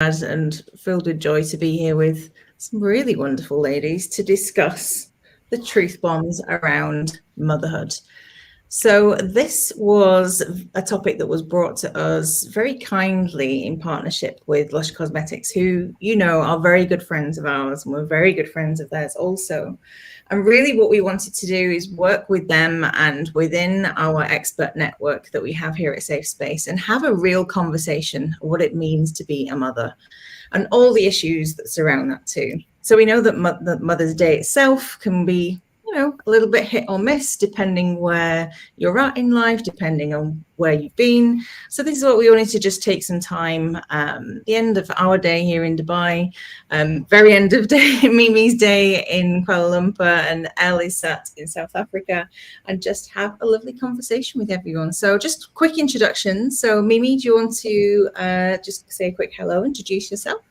and filled with joy to be here with some really wonderful ladies to discuss the truth bombs around motherhood. So, this was a topic that was brought to us very kindly in partnership with LUSH Cosmetics, who, are very good friends of ours, and we're very good friends of theirs also. And really, what we wanted to do is work with them and within our expert network that we have here at Safe Space and have a real conversation of what it means to be a mother and all the issues that surround that too. So we know that Mother's Day itself can be, a little bit hit or miss depending where you're at in life, depending on where you've been. So this is what we wanted to just take some time, the end of our day here in Dubai, very end of day, Mimi's day in Kuala Lumpur, and Elle is sat in South Africa, and just have a lovely conversation with everyone. So just quick introduction. So Mimi, do you want to just say a quick hello, introduce yourself?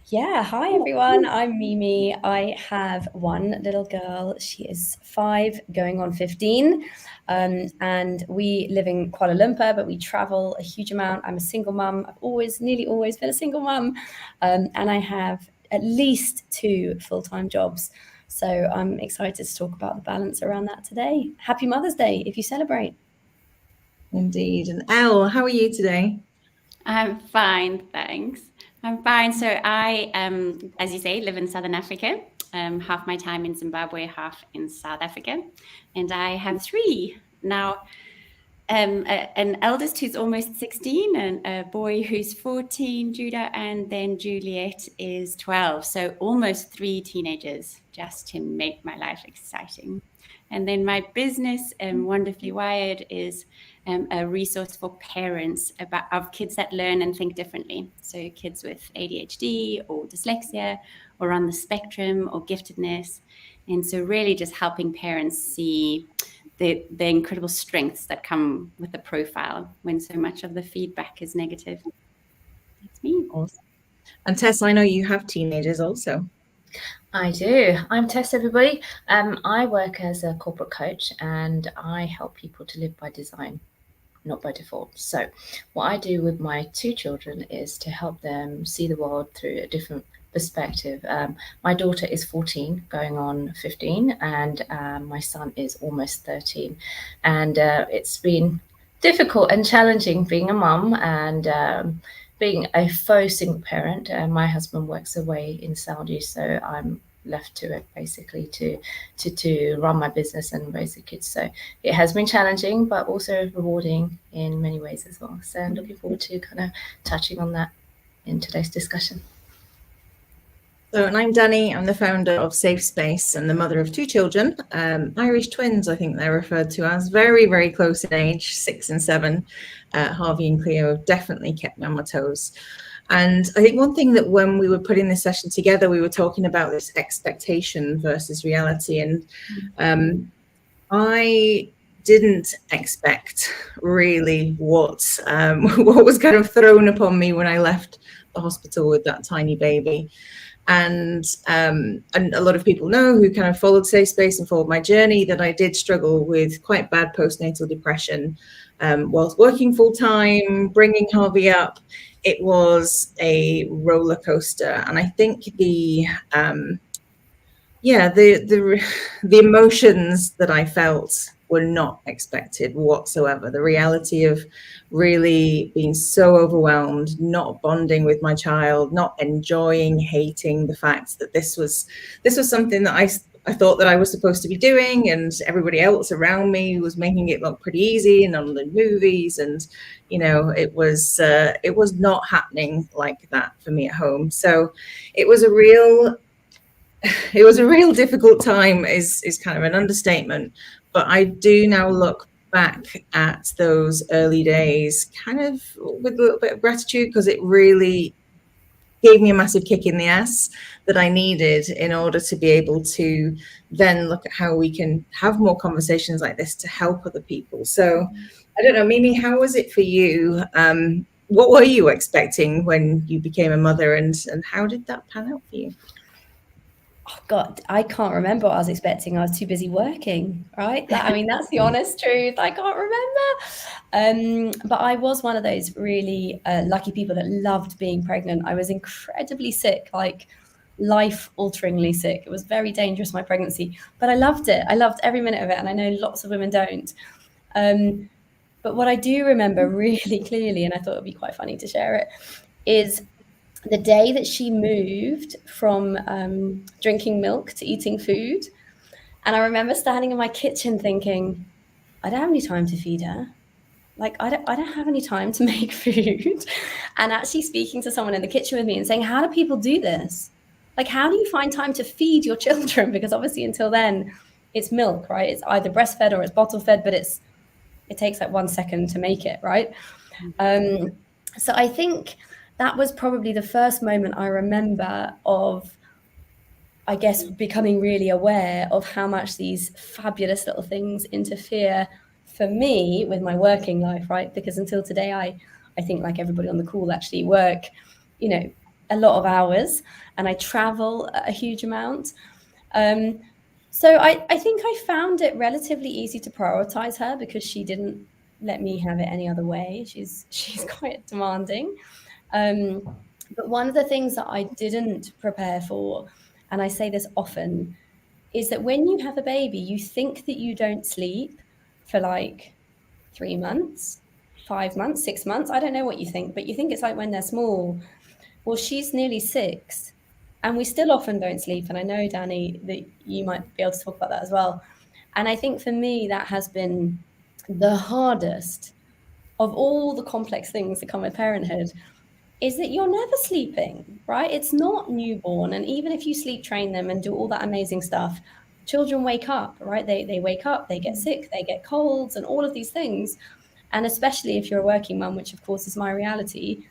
Yeah, hi everyone. I'm Mimi. I have one little girl. She is 5, going on 15. And we live in Kuala Lumpur, but we travel a huge amount. I'm a single mum. I've nearly always been a single mum. And I have at least 2 full-time jobs. So I'm excited to talk about the balance around that today. Happy Mother's Day if you celebrate. Indeed. And Elle, how are you today? I'm fine, thanks. I'm fine. So I, as you say, live in Southern Africa, half my time in Zimbabwe, half in South Africa. And I have 3 now, an eldest who's almost 16, and a boy who's 14, Judah, and then Juliet is 12. So almost 3 teenagers just to make my life exciting. And then my business, Wonderfully Wired, is a resource for parents of kids that learn and think differently. So kids with ADHD or dyslexia or on the spectrum or giftedness. And so really just helping parents see the incredible strengths that come with the profile when so much of the feedback is negative. That's me. Awesome. And Tess, I know you have teenagers also. I do. I'm Tess, everybody. I work as a corporate coach and I help people to live by design, not by default. So what I do with my 2 children is to help them see the world through a different perspective. My daughter is 14, going on 15, and my son is almost 13. And it's been difficult and challenging being a mum and being a faux single parent. My husband works away in Saudi, so I'm left to it basically to run my business and raise the kids. So it has been challenging, but also rewarding in many ways as well. So I'm looking forward to kind of touching on that in today's discussion. So, and I'm Danny. I'm the founder of Safe Space and the mother of 2 children, Irish twins, I think they're referred to as, very, very close in age, 6 and 7. Harvey and Cleo have definitely kept me on my toes. And I think one thing that when we were putting this session together, we were talking about this expectation versus reality. And I didn't expect really what was kind of thrown upon me when I left the hospital with that tiny baby. And a lot of people know who kind of followed Safe Space and followed my journey that I did struggle with quite bad postnatal depression whilst working full time, bringing Harvey up. It was a roller coaster, and I think the emotions that I felt were not expected whatsoever. The reality of really being so overwhelmed, not bonding with my child, not enjoying, hating the fact that this was something that I thought that I was supposed to be doing, and everybody else around me was making it look pretty easy and on the movies, and it was not happening like that for me at home. So it was a real difficult time is kind of an understatement. But I do now look back at those early days kind of with a little bit of gratitude, because it really gave me a massive kick in the ass that I needed in order to be able to then look at how we can have more conversations like this to help other people. So I don't know, Mimi, how was it for you? What were you expecting when you became a mother, and how did that pan out for you? Oh God, I can't remember what I was expecting. I was too busy working, right? I mean, that's the honest truth. I can't remember. But I was one of those really lucky people that loved being pregnant. I was incredibly sick, like life-alteringly sick. It was very dangerous, my pregnancy, but I loved it. I loved every minute of it, and I know lots of women don't. But what I do remember really clearly, and I thought it would be quite funny to share it, is the day that she moved from drinking milk to eating food. And I remember standing in my kitchen thinking, I don't have any time to feed her. Like, I don't have any time to make food. And actually speaking to someone in the kitchen with me and saying, how do people do this? Like, how do you find time to feed your children? Because obviously until then, it's milk, right? It's either breastfed or it's bottle fed, but it takes like 1 second to make it, right? So I think that was probably the first moment I remember of, I guess, becoming really aware of how much these fabulous little things interfere for me with my working life, right? Because until today, I think, like everybody on the call, actually work, you know, a lot of hours, and I travel a huge amount. So I think I found it relatively easy to prioritize her because she didn't let me have it any other way. She's quite demanding. But one of the things that I didn't prepare for, and I say this often, is that when you have a baby, you think that you don't sleep for like 3 months, 5 months, 6 months. I don't know what you think, but you think it's like when they're small. Well, she's nearly 6, and we still often don't sleep. And I know, Danny, that you might be able to talk about that as well. And I think for me, that has been the hardest of all the complex things that come with parenthood, is that you're never sleeping, right? It's not newborn. And even if you sleep train them and do all that amazing stuff, children wake up, right? They wake up, they get sick, they get colds and all of these things. And especially if you're a working mum, which of course is my reality,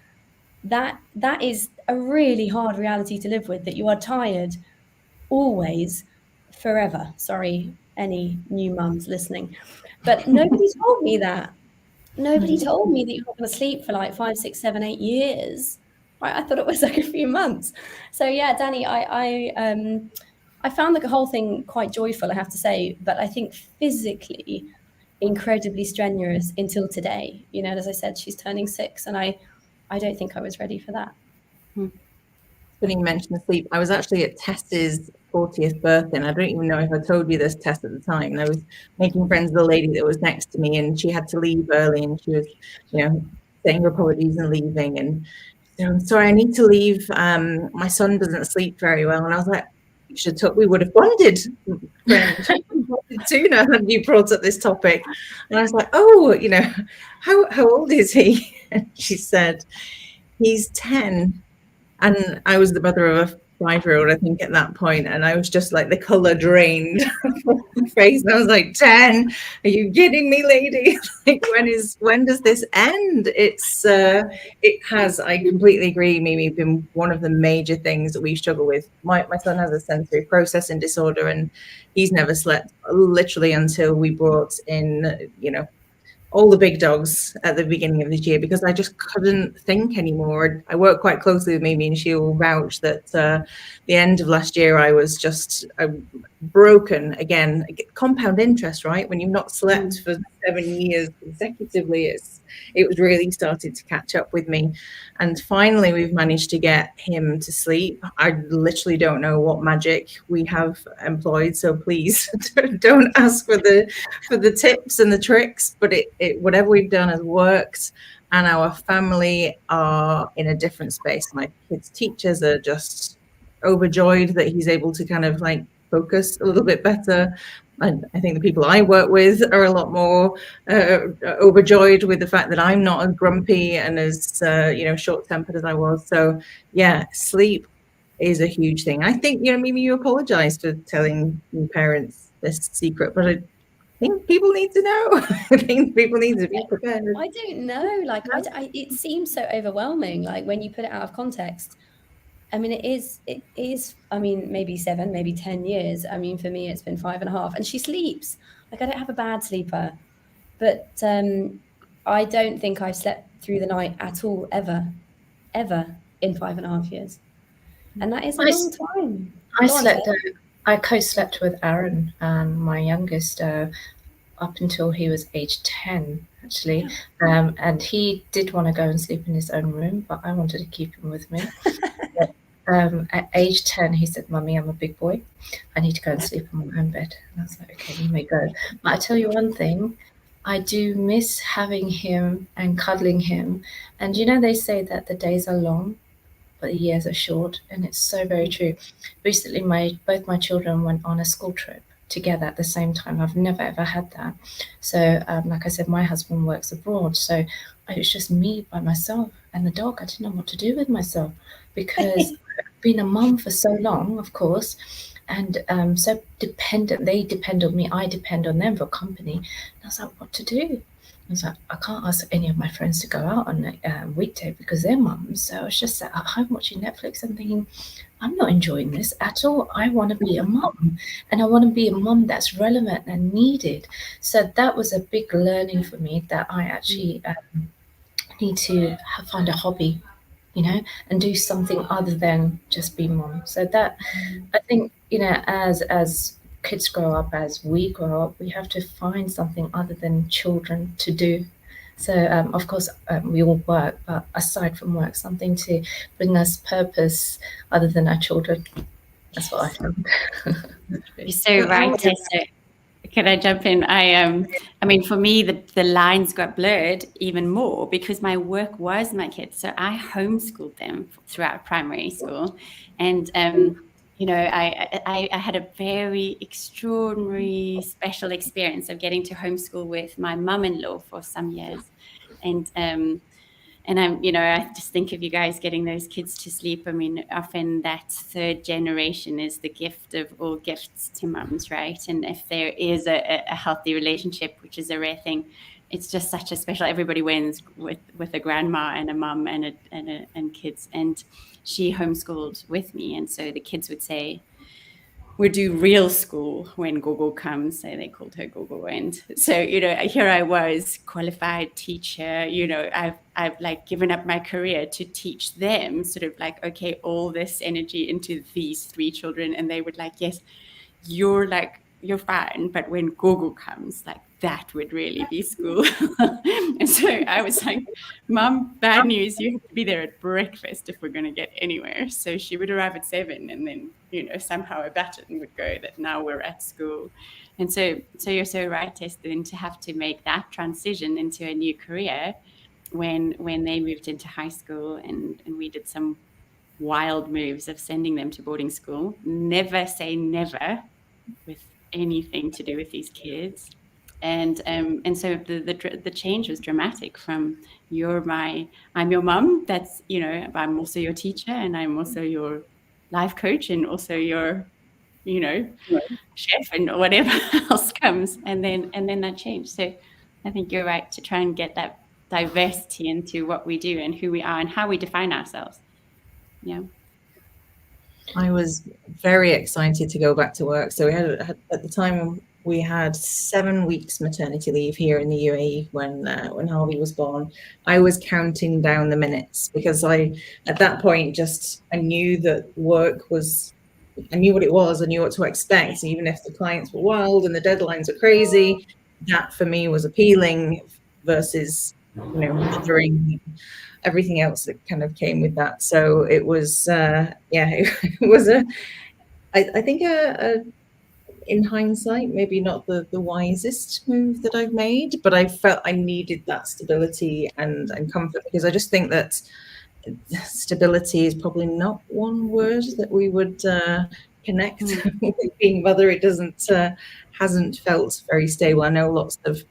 that is a really hard reality to live with, that you are tired always, forever. Sorry, any new mums listening. But nobody told me that. Nobody told me that you're not going to sleep for like 5, 6, 7, 8 years. Right? I thought it was like a few months. So yeah, Danny, I found the whole thing quite joyful, I have to say, but I think physically incredibly strenuous until today. You know, as I said, she's turning 6, and I don't think I was ready for that. When you mentioned sleep, I was actually at Tess's 40th birthday, and I don't even know if I told you this, Tess, at the time. And I was making friends with a lady that was next to me, and she had to leave early, and she was, saying her apologies and leaving. And I'm sorry, I need to leave. My son doesn't sleep very well. And I was like, we would have bonded, friend, sooner had you brought up this topic. And I was like, oh, how old is he? And she said, he's 10. And I was the mother of a 5-year-old, I think, at that point, and I was just like, the color drained from my face, and I was like, 10? Are you kidding me, lady? Like, when does this end? It has, I completely agree, Mimi, been one of the major things that we struggle with. My son has a sensory processing disorder, and he's never slept literally until we brought in, all the big dogs at the beginning of this year, because I just couldn't think anymore. I work quite closely with Mimi, and she'll vouch that the end of last year I was just broken again. Compound interest, right? When you've not slept for 7 years consecutively, it was really started to catch up with me. And finally we've managed to get him to sleep. I literally don't know what magic we have employed, so please don't ask for the tips and the tricks, but it whatever we've done has worked, and our family are in a different space. My kids' teachers are just overjoyed that he's able to kind of like focus a little bit better. And I think the people I work with are a lot more overjoyed with the fact that I'm not as grumpy and as short-tempered as I was. So yeah, sleep is a huge thing. I think, Mimi, you apologize for telling your parents this secret, but I think people need to know. I think people need to be prepared. I don't know. Like, it seems so overwhelming. Like, when you put it out of context, I mean, it is, I mean, maybe 7, maybe 10 years. I mean, for me, it's been 5.5, and she sleeps. Like, I don't have a bad sleeper, but I don't think I've slept through the night at all, ever in 5.5 years. And that is a long time. I co-slept with Aaron, my youngest, up until he was age 10, actually. And he did want to go and sleep in his own room, but I wanted to keep him with me. But, at age 10, he said, "Mummy, I'm a big boy. I need to go and sleep in my own bed." And I was like, "Okay, you may go." But I tell you one thing, I do miss having him and cuddling him. And they say that the days are long, but the years are short, and it's so very true. Recently, both my children went on a school trip together at the same time. I've never ever had that. So, like I said, my husband works abroad, so it was just me by myself and the dog. I didn't know what to do with myself because I've been a mum for so long, of course, and so dependent. They depend on me. I depend on them for company. And I was like, what to do? I was like, I can't ask any of my friends to go out on a weekday because they're mums. So I was just sat at home watching Netflix and thinking, I'm not enjoying this at all. I want to be a mum, and I want to be a mum that's relevant and needed. So that was a big learning for me, that I actually need to find a hobby, and do something other than just be mum. So that, I think, as kids grow up, as we grow up, we have to find something other than children to do. So, of course, we all work, but aside from work, something to bring us purpose other than our children. That's what I found. You're so right, Tessa. Can I jump in? I mean, for me, the lines got blurred even more because my work was my kids. So I homeschooled them throughout primary school. And, I had a very extraordinary, special experience of getting to homeschool with my mum-in-law for some years. And I just think of you guys getting those kids to sleep. I mean, often that third generation is the gift of all gifts to mums, right? And if there is a healthy relationship, which is a rare thing, it's just such a special. Everybody wins with a grandma and a mum and kids. And she homeschooled with me, and so the kids would say, "We do real school when Gogo comes." So they called her Gogo. And so, here I was, qualified teacher, I've like given up my career to teach them sort of like, okay, all this energy into these 3 children. And they would like, yes, you're fine. But when Gogo comes, like that would really be school. And so I was like, "Mom, bad news. You have to be there at breakfast if we're going to get anywhere." So she would arrive at 7, and then, somehow a button would go that now we're at school. And so you're so right, Tess, then to have to make that transition into a new career when they moved into high school, and we did some wild moves of sending them to boarding school. Never say never with anything to do with these kids. And so the change was dramatic from I'm your mum, that's, I'm also your teacher, and I'm also your life coach, and also your, chef, and whatever else comes. And then that changed. So I think you're right to try and get that diversity into what we do and who we are and how we define ourselves. Yeah. I was very excited to go back to work. So we had at the time we had 7 weeks maternity leave here in the UAE when Harvey was born. I was counting down the minutes because at that point I knew that work was. I knew what it was. I knew what to expect. Even if the clients were wild and the deadlines were crazy, that for me was appealing versus mothering. Everything else that kind of came with that. So it was, it was I think in hindsight, maybe not the wisest move that I've made, but I felt I needed that stability and comfort, because I just think that stability is probably not one word that we would connect with being mother. It hasn't felt very stable. I know lots of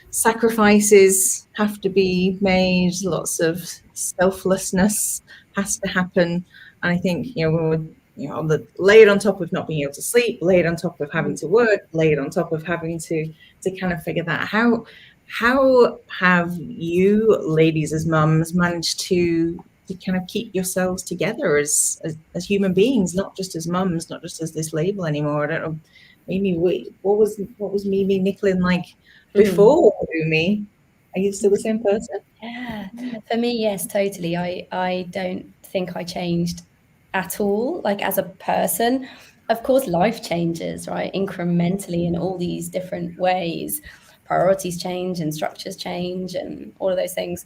sacrifices have to be made, lots of selflessness has to happen. And I think, when we're laid on top of not being able to sleep, laid on top of having to work, laid on top of having to kind of figure that out. How have you ladies as mums managed to kind of keep yourselves together as human beings, not just as mums, not just as this label anymore? I don't know, Mimi, what was Mimi Nicklin like before Umi? Are you still the same person? Yeah, for me, yes, totally. I don't think I changed at all, like as a person. Of course, life changes, right? Incrementally in all these different ways. Priorities change and structures change and all of those things.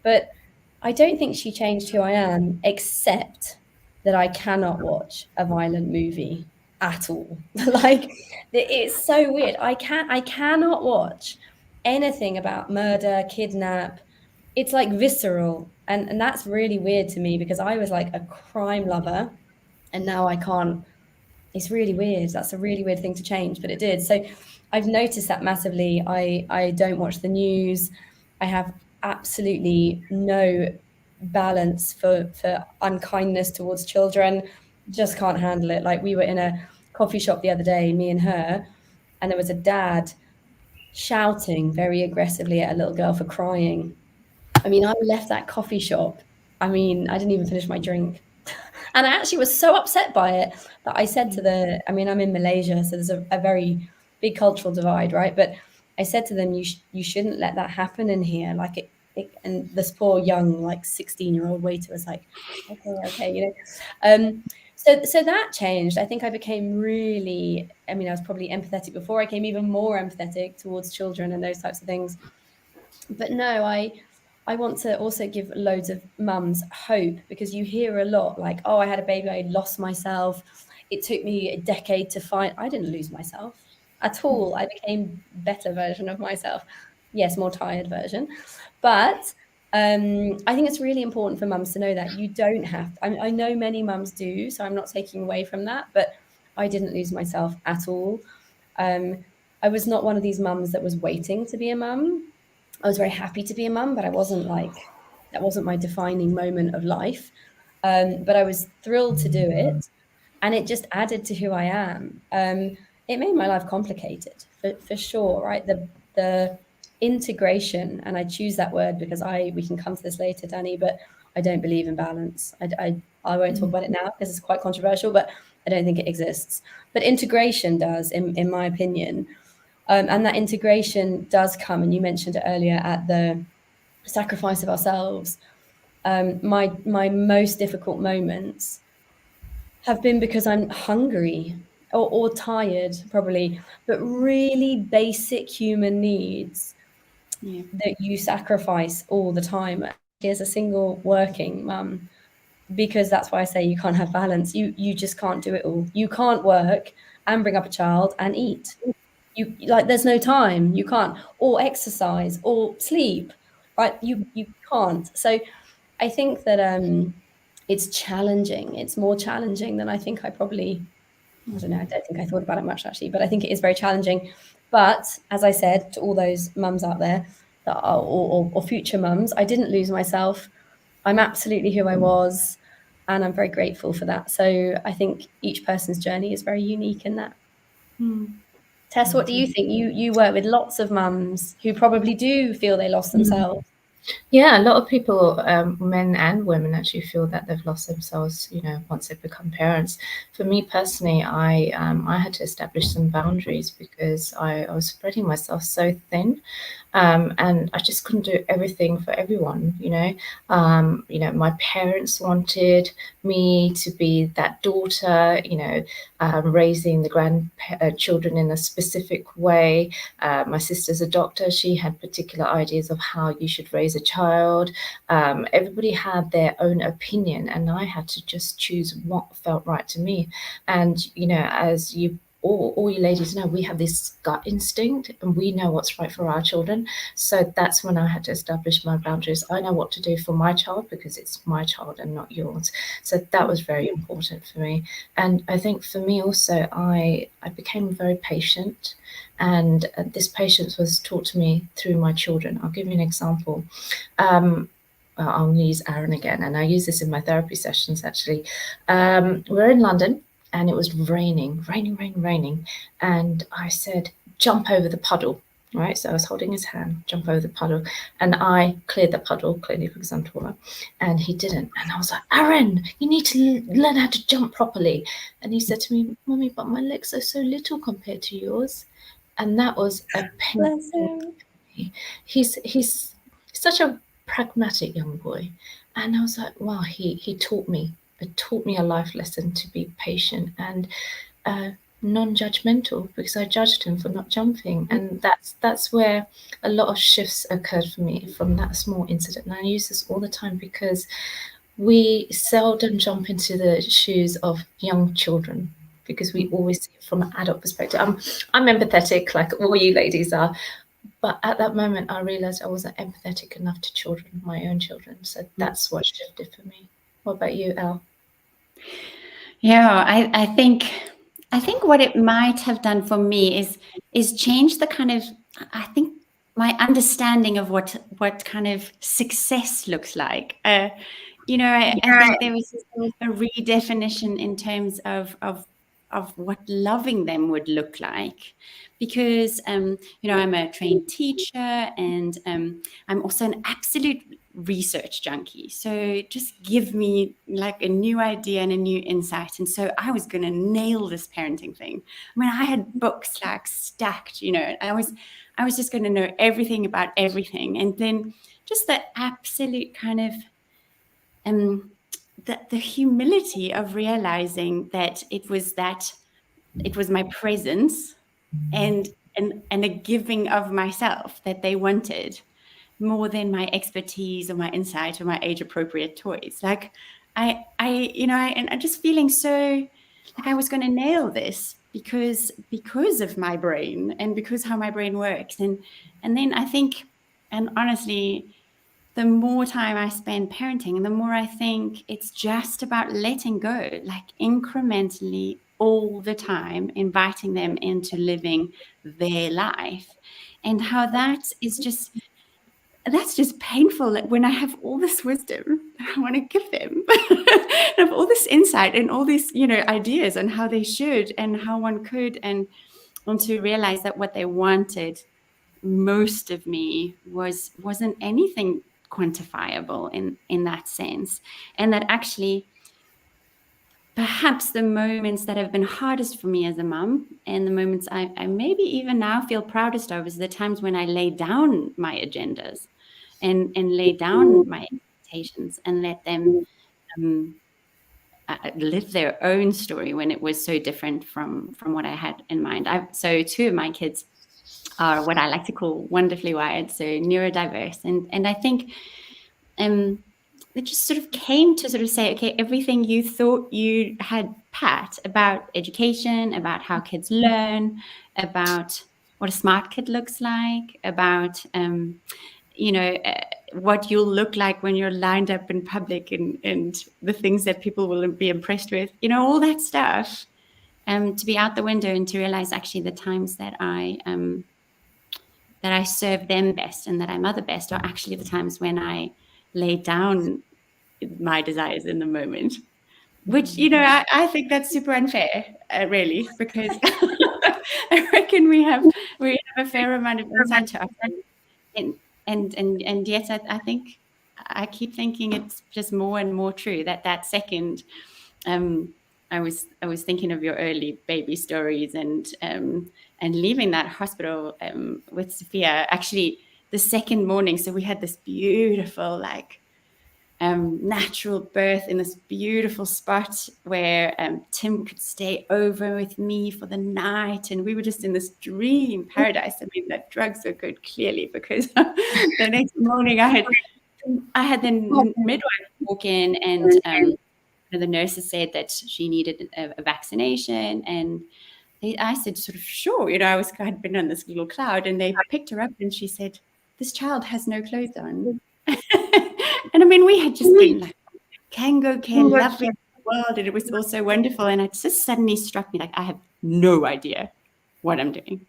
But I don't think she changed who I am, except that I cannot watch a violent movie at all. Like, it's so weird. I cannot watch anything about murder, kidnap. It's like visceral. And that's really weird to me because I was like a crime lover and now I can't. It's really weird. That's a really weird thing to change, but it did. So I've noticed that massively. I don't watch the news. I have absolutely no balance for unkindness towards children. Just can't handle it. Like, we were in a coffee shop the other day, me and her, and there was a dad shouting very aggressively at a little girl for crying. I mean, I left that coffee shop. I mean, I didn't even finish my drink. And I actually was so upset by it that I said to I mean, I'm in Malaysia, so there's a very big cultural divide, right? But I said to them, you shouldn't let that happen in here. Like and this poor young, like 16-year-old waiter was like, okay, you know. So that changed. I think I became really, I mean, I was probably empathetic before. I became even more empathetic towards children and those types of things. But no, I want to also give loads of mums hope, because you hear a lot like, oh, I had a baby, I lost myself. It took me a decade to find. I didn't lose myself at all. I became a better version of myself. Yes, more tired version. But I think it's really important for mums to know that you don't have to. I know many mums do, so I'm not taking away from that, but I didn't lose myself at all. I was not one of these mums that was waiting to be a mum. I was very happy to be a mum, but I wasn't like, that wasn't my defining moment of life. But I was thrilled to do it, and it just added to who I am. It made my life complicated for sure, right? The integration, and I choose that word because we can come to this later, Danny, but I don't believe in balance. I won't talk about it now because it's quite controversial, but I don't think it exists. But integration does, in my opinion. And that integration does come, and you mentioned it earlier, at the sacrifice of ourselves. My most difficult moments have been because I'm hungry or tired, probably, but really basic human needs that you sacrifice all the time. As a single working mum, because that's why I say you can't have balance. You just can't do it all. You can't work and bring up a child and eat. You, like, there's no time. You can't, or exercise or sleep, right? You can't. So I think that it's challenging. It's more challenging than I think I probably, I don't know, I don't think I thought about it much actually, but I think it is very challenging. But as I said to all those mums out there that are, or future mums, I didn't lose myself. I'm absolutely who I was, and I'm very grateful for that. So I think each person's journey is very unique in that. Tess, what do you think? You work with lots of mums who probably do feel they lost themselves. Yeah, a lot of people, men and women, actually feel that they've lost themselves, you know, once they've become parents. For me personally, I had to establish some boundaries because I was spreading myself so thin, and I just couldn't do everything for everyone. You know, my parents wanted me to be that daughter, you know, raising the grandchildren in a specific way. My sister's a doctor. She had particular ideas of how you should raise a child. Everybody had their own opinion, and I had to just choose what felt right to me. And, you know, as all you ladies know, we have this gut instinct and we know what's right for our children. So that's when I had to establish my boundaries. I know what to do for my child because it's my child and not yours. So that was very important for me. And I think for me also, I became very patient, and this patience was taught to me through my children. I'll give you an example. I'll use Aaron again, and I use this in my therapy sessions actually. We're in London, and it was raining. And I said, jump over the puddle, right? So I was holding his hand, jump over the puddle. And I cleared the puddle, clearly because I'm taller. And he didn't. And I was like, Aaron, you need to learn how to jump properly. And he said to me, Mummy, but my legs are so little compared to yours. And that was a pain. He's such a pragmatic young boy. And I was like, wow, he taught me it taught me a life lesson to be patient and non-judgmental, because I judged him for not jumping, and that's where a lot of shifts occurred for me from that small incident. And I use this all the time because we seldom jump into the shoes of young children, because we always see it from an adult perspective. I'm empathetic, like all you ladies are, but at that moment I realized I wasn't empathetic enough to children, my own children. So that's what shifted for me. What about you, Elle? Yeah, I think what it might have done for me is change the kind of, I think, my understanding of what kind of success looks like. I think there was a redefinition in terms of what loving them would look like, because I'm a trained teacher, and I'm also an absolute research junkie. So just give me like a new idea and a new insight. And so I was going to nail this parenting thing. I mean, I had books like stacked, I was just going to know everything about everything. And then just the absolute kind of the humility of realizing that it was my presence and a giving of myself that they wanted, more than my expertise or my insight or my age appropriate toys. Like and I'm just feeling so like I was going to nail this because of my brain and because how my brain works. And then I think, and honestly, the more time I spend parenting, and the more I think it's just about letting go, like incrementally all the time, inviting them into living their life, and how that's just painful. Like when I have all this wisdom I want to give them, I have all this insight and all these, ideas on how they should and how one could, and to realize that what they wanted most of me wasn't anything quantifiable in that sense. And that actually perhaps the moments that have been hardest for me as a mum, and the moments I maybe even now feel proudest of, is the times when I lay down my agendas and lay down my expectations and let them live their own story when it was so different from what I had in mind. So 2 of my kids are what I like to call wonderfully wired, so neurodiverse. And I think it just sort of came to sort of say, okay, everything you thought you had pat about education, about how kids learn, about what a smart kid looks like, about what you'll look like when you're lined up in public, and the things that people will be impressed with, all that stuff, to be out the window, and to realize actually the times that I serve them best and that I mother best are actually the times when I lay down my desires in the moment, which, I think that's super unfair, really, because I reckon we have a fair amount of insight to offer. And yet I think I keep thinking it's just more and more true that second, I was thinking of your early baby stories, and leaving that hospital with Sophia, actually the second morning. So we had this beautiful natural birth in this beautiful spot where Tim could stay over with me for the night, and we were just in this dream paradise. I mean, that drugs were good, clearly, because the next morning I had the midwife walk in, and the nurses said that she needed a vaccination, and I said, sort of, sure, I had been on this little cloud, and they picked her up, and she said, "This child has no clothes on." And I mean, we had just been like Kango care, loving the world, and it was all so wonderful. And it just suddenly struck me, like, I have no idea what I'm doing.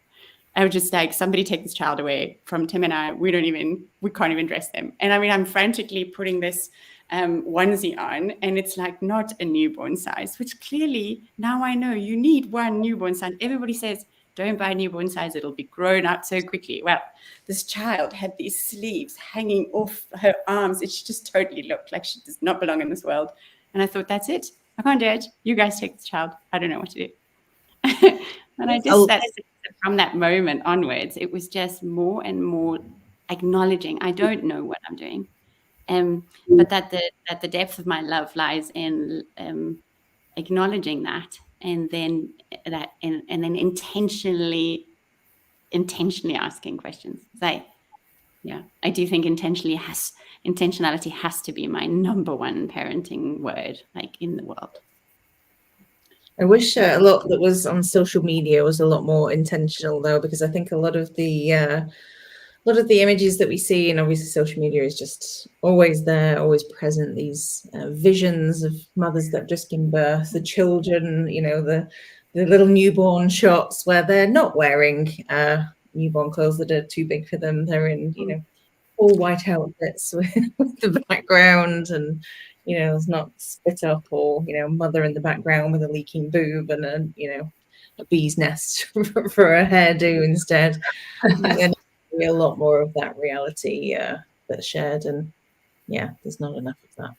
I was just like, somebody take this child away from Tim and I. We can't even dress them. And I mean, I'm frantically putting this onesie on, and it's like not a newborn size, which clearly now I know you need one newborn size. Everybody says, don't buy newborn size, it'll be grown out so quickly. Well, this child had these sleeves hanging off her arms. It just totally looked like she does not belong in this world. And I thought, that's it. I can't do it. You guys take this child. I don't know what to do. And I just, from that moment onwards, it was just more and more acknowledging, I don't know what I'm doing. but that the depth of my love lies in acknowledging that, and then intentionally asking questions. I do think intentionality has to be my number one parenting word, like, in the world. I wish a lot that was on social media was a lot more intentional, though, because I think a lot of the images that we see, and obviously social media is just always there, always present, these visions of mothers that just give birth, the children, the little newborn shots where they're not wearing newborn clothes that are too big for them. They're in, all white outfits with the background, and there's not spit up or mother in the background with a leaking boob and a bee's nest for a hairdo instead. And a lot more of that reality that's shared, and there's not enough of that.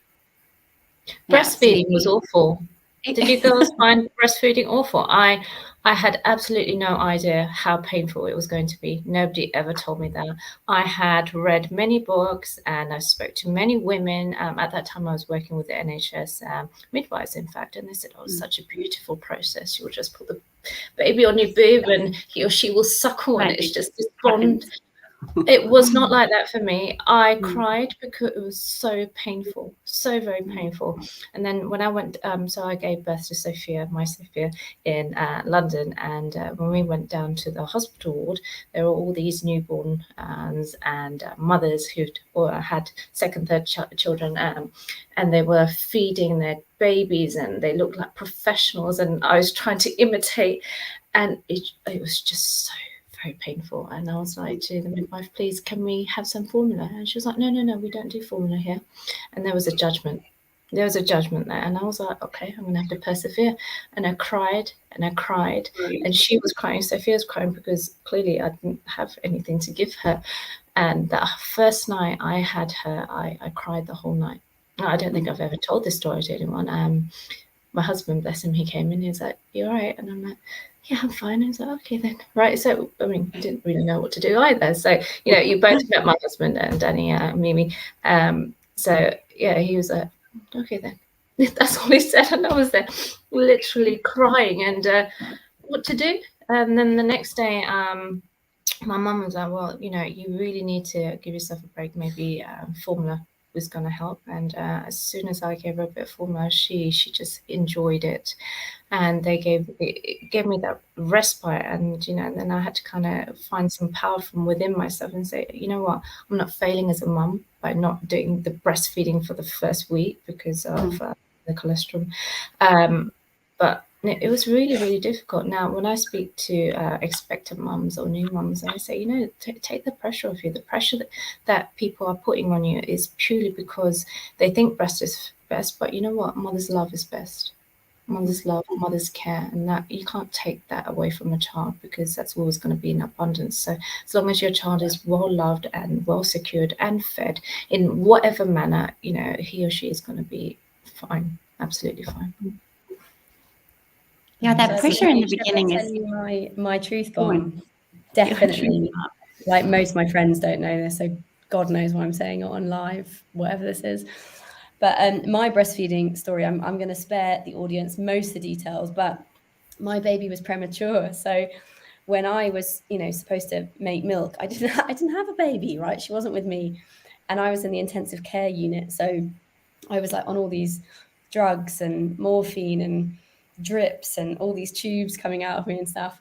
Breastfeeding was awful. Did you girls find breastfeeding awful? I had absolutely no idea how painful it was going to be. Nobody ever told me that. I had read many books and I spoke to many women. At that time, I was working with the NHS midwives, in fact, and they said, "Oh, it's such a beautiful process. You'll just put the baby on your boob and he or she will suckle, and it's just this bond." It was not like that for me. I cried because it was so painful, so very painful. And then when I went, so I gave birth to Sophia, my Sophia, in London. And when we went down to the hospital ward, there were all these newborn and mothers who'd had second, third children, and they were feeding their babies, and they looked like professionals. And I was trying to imitate, and it was just so very painful. And I was like to the midwife, "Please, can we have some formula?" And she was like, no, we don't do formula here. And there was a judgment there, and I was like, okay, I'm gonna have to persevere. And I cried and she was crying, Sophia was crying, because clearly I didn't have anything to give her. And that first night I had her, I cried the whole night. I don't think I've ever told this story to anyone. My husband, bless him, he came in, he was like, "You all right?" And I'm like, "Yeah, I'm fine." I was like, "Okay then." Right. So, I mean, I didn't really know what to do either. So, you both met my husband and Danny, Mimi. So, yeah, he was like, "Okay then." That's all he said. And I was there literally crying and what to do. And then the next day, my mum was like, "Well, you really need to give yourself a break. Maybe formula was going to help." And as soon as I gave her a bit of formula, she just enjoyed it, and it gave me that respite. And and then I had to kind of find some power from within myself and say, "You know what, I'm not failing as a mum by not doing the breastfeeding for the first week because of the cholesterol." But it was really, really difficult. Now, when I speak to expectant mums or new mums, I say, take the pressure off you. The pressure that people are putting on you is purely because they think breast is best. But you know what? Mother's love is best. Mother's love, mother's care, and that you can't take that away from a child, because that's always going to be in abundance. So as long as your child is well loved and well secured and fed in whatever manner, he or she is going to be fine, absolutely fine. Yeah, that pressure in the beginning is my truth bomb. Definitely. Like, most of my friends don't know this, so God knows why I'm saying it on live, whatever this is. But my breastfeeding story, I'm going to spare the audience most of the details, but my baby was premature. So when I was, supposed to make milk, I didn't have a baby, right? She wasn't with me, and I was in the intensive care unit. So I was like on all these drugs and morphine and drips and all these tubes coming out of me and stuff.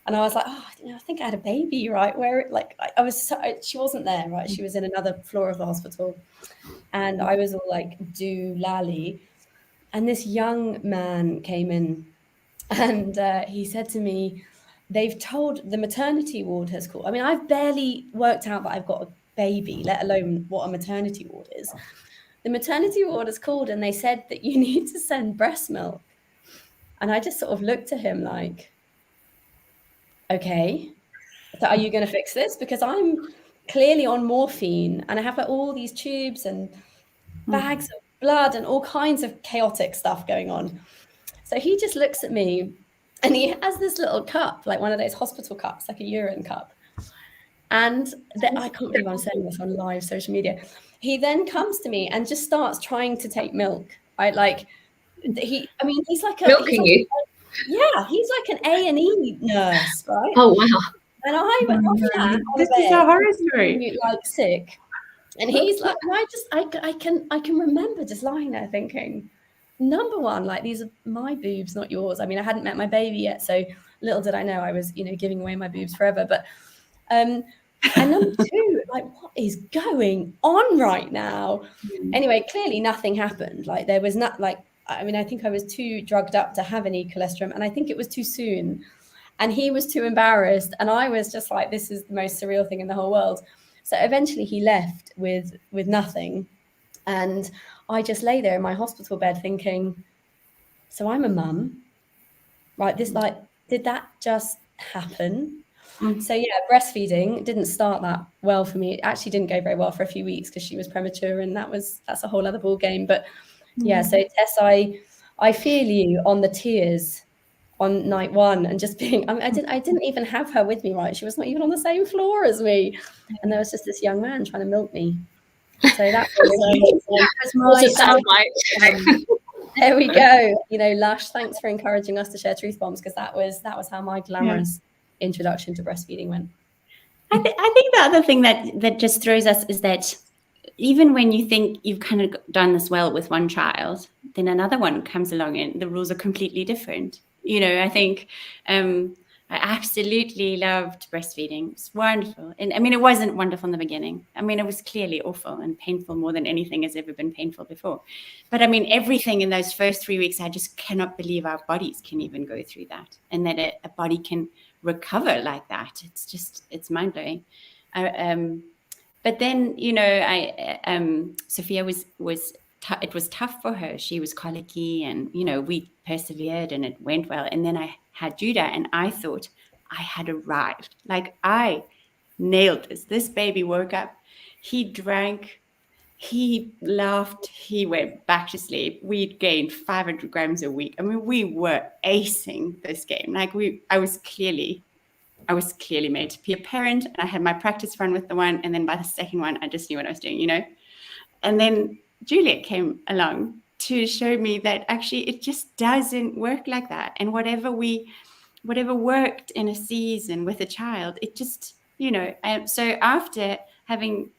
And I was like, I think I had a baby, right? Where, like, she wasn't there, right? She was in another floor of the hospital. And I was all like, lally. And this young man came in and he said to me, "They've told the maternity ward has called." I mean, I've barely worked out that I've got a baby, let alone what a maternity ward is. The maternity ward has called and they said that you need to send breast milk. And I just sort of looked at him like, okay, so are you going to fix this? Because I'm clearly on morphine and I have like all these tubes and bags of blood and all kinds of chaotic stuff going on. So he just looks at me and he has this little cup, like one of those hospital cups, like a urine cup. And I can't believe I'm saying this on live social media. he then comes to me and just starts trying to take milk. He's like Milking you. Yeah, he's like an A&E nurse, right? Oh wow. And I went off that This is a horror story. like sick. And he's like, and I can remember just lying there thinking, number one, like, these are my boobs, not yours. I mean, I hadn't met my baby yet, so little did I know I was, giving away my boobs forever. But and number two, like, what is going on right now? Anyway, clearly nothing happened. Like, there was not, like, I mean, I think I was too drugged up to have any colostrum, and I think it was too soon. And he was too embarrassed, and I was just like, this is the most surreal thing in the whole world. So eventually he left with nothing, and I just lay there in my hospital bed thinking, so I'm a mum, right? This, like, did that just happen? So yeah, breastfeeding didn't start that well for me. It actually didn't go very well for a few weeks because she was premature, and that's a whole other ball game. But yeah, so Tess, I feel you on the tears on night one, and just being, I didn't even have her with me, right? She was not even on the same floor as me, and there was just this young man trying to milk me. So that was there we go. Lush, thanks for encouraging us to share truth bombs, because that was how my glamorous introduction to breastfeeding went. I think the other thing that just throws us is that even when you think you've kind of done this well with one child, then another one comes along and the rules are completely different. I think I absolutely loved breastfeeding. It's wonderful. And I mean, it wasn't wonderful in the beginning. I mean, it was clearly awful and painful, more than anything has ever been painful before. But I mean, everything in those first 3 weeks, I just cannot believe our bodies can even go through that, and that a body can recover like that. It's mind blowing. But then, Sophia it was tough for her. She was colicky, and, we persevered and it went well. And then I had Judah, and I thought I had arrived. Like, I nailed this. This baby woke up, he drank, he laughed, he went back to sleep. We'd gained 500 grams a week. I mean, we were acing this game. Like, I was clearly made to be a parent, and I had my practice run with the one, and then by the second one, I just knew what I was doing, And then Juliet came along to show me that actually it just doesn't work like that. And whatever worked in a season with a child, it just, so after having,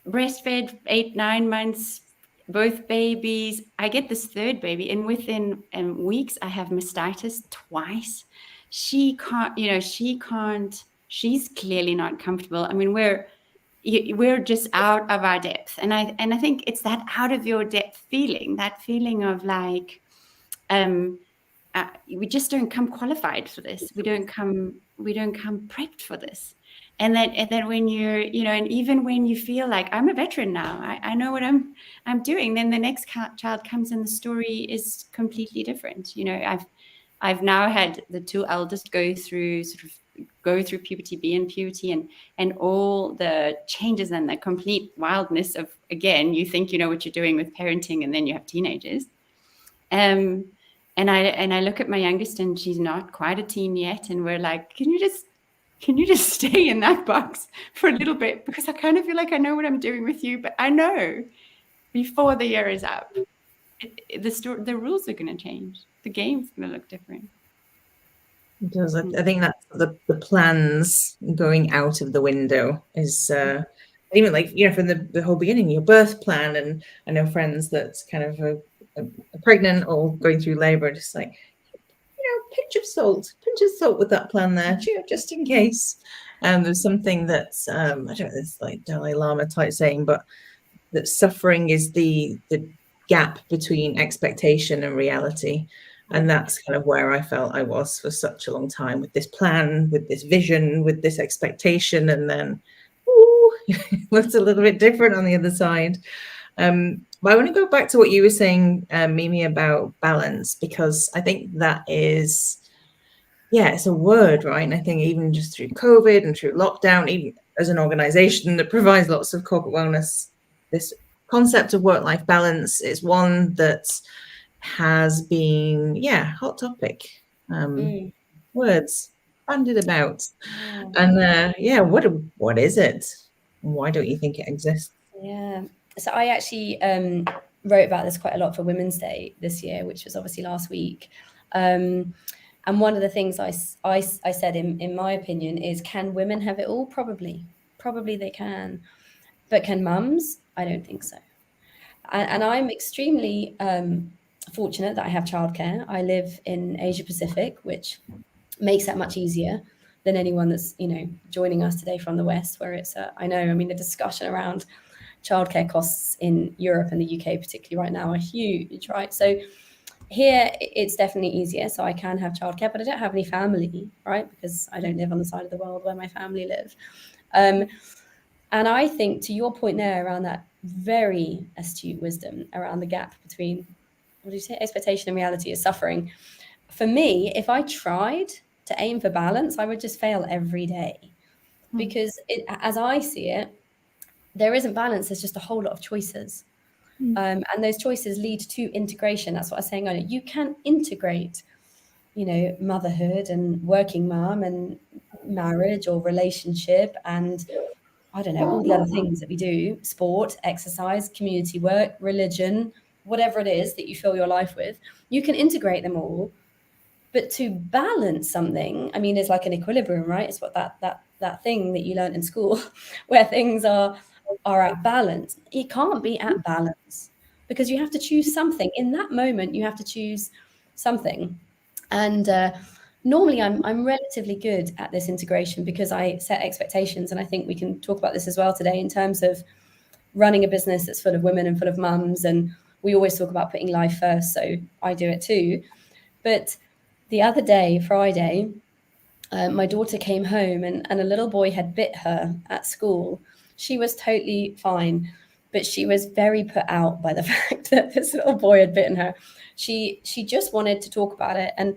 breastfed 8-9 months, both babies, I get this third baby, and within weeks I have mastitis twice. She can't, she's clearly not comfortable. I mean, we're just out of our depth. And I think it's that out of your depth feeling, that feeling of like, we just don't come qualified for this. We don't come prepped for this. And then when you're, and even when you feel like I'm a veteran now, I know what I'm doing, then the next child comes and the story is completely different. I've now had the two eldest go through puberty, be in puberty, and all the changes and the complete wildness of, again, you think you know what you're doing with parenting, and then you have teenagers. And I look at my youngest, and she's not quite a teen yet, and we're like, can you just stay in that box for a little bit, because I kind of feel like I know what I'm doing with you, but I know before the year is up, the rules are going to change. The game's going to look different. It does. I think that's the plans going out of the window is even like, from the whole beginning, your birth plan. And I know friends that's kind of are pregnant or going through labor, just like, pinch of salt with that plan there, just in case. There's something that's I don't know, it's like Dalai Lama type saying, but that suffering is the gap between expectation and reality. And that's kind of where I felt I was for such a long time, with this plan, with this vision, with this expectation, and then it looks a little bit different on the other side. But I want to go back to what you were saying, Mimi, about balance, because I think that is, it's a word, right? And I think even just through COVID and through lockdown, even as an organization that provides lots of corporate wellness, this concept of work-life balance is one that has been, hot topic. Words bandied about. And what is it? Why don't you think it exists? Yeah. So I actually wrote about this quite a lot for Women's Day this year, which was obviously last week. And one of the things I said, in my opinion, is, can women have it all? Probably they can. But can mums? I don't think so. And I'm extremely fortunate that I have childcare. I live in Asia Pacific, which makes that much easier than anyone that's, joining us today from the West, where it's, the discussion around childcare costs in Europe and the UK, particularly right now, are huge, right? So here it's definitely easier. So I can have childcare, but I don't have any family, right? Because I don't live on the side of the world where my family live. And I think, to your point there around that very astute wisdom around the gap between, what do you say, expectation and reality is suffering. For me, if I tried to aim for balance, I would just fail every day. Because as I see it, there isn't balance. There's just a whole lot of choices. And those choices lead to integration. That's what I was saying earlier. You can integrate, motherhood and working mom and marriage or relationship and, I don't know, all the other things that we do, sport, exercise, community work, religion, whatever it is that you fill your life with, you can integrate them all. But to balance something, it's like an equilibrium, right? It's what that thing that you learned in school where things are at balance. It can't be at balance because you have to choose something. In that moment, you have to choose something. And normally I'm relatively good at this integration because I set expectations. And I think we can talk about this as well today in terms of running a business that's full of women and full of mums. And we always talk about putting life first. So I do it too. But the other day, Friday, my daughter came home and a little boy had bit her at school. She was totally fine, but she was very put out by the fact that this little boy had bitten her. She just wanted to talk about it. And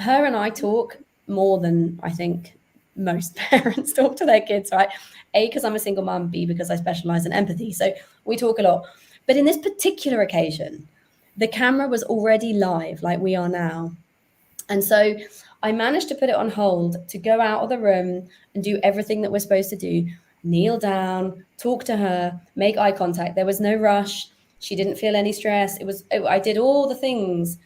her and I talk more than I think most parents talk to their kids, right? A, because I'm a single mum, B, because I specialize in empathy. So we talk a lot. But in this particular occasion, the camera was already live like we are now. And so I managed to put it on hold to go out of the room and do everything that we're supposed to do. Kneel down, talk to her, make eye contact. There was no rush. She didn't feel any stress. I did all the things.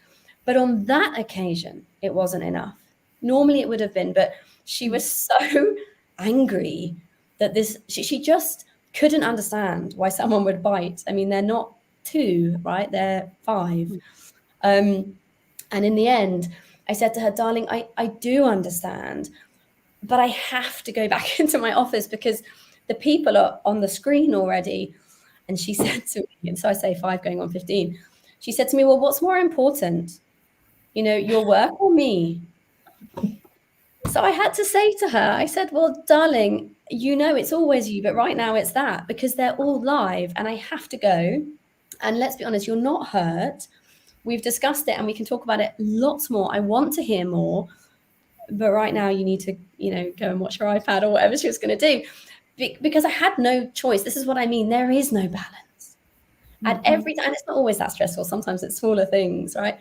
But on that occasion, it wasn't enough. Normally it would have been, but she was so angry that she just couldn't understand why someone would bite. They're not 2, right? They're 5. And in the end, I said to her, darling, I do understand, but I have to go back into my office because the people are on the screen already. And she said to me, and so I say 5 going on 15, she said to me, well, what's more important? Your work or me? So I had to say to her, I said, well, darling, it's always you, but right now it's that because they're all live and I have to go. And let's be honest, you're not hurt. We've discussed it and we can talk about it lots more. I want to hear more, but right now you need to, go and watch your iPad or whatever she was going to do because I had no choice. This is what I mean. There is no balance at every time. It's not always that stressful. Sometimes it's smaller things, right?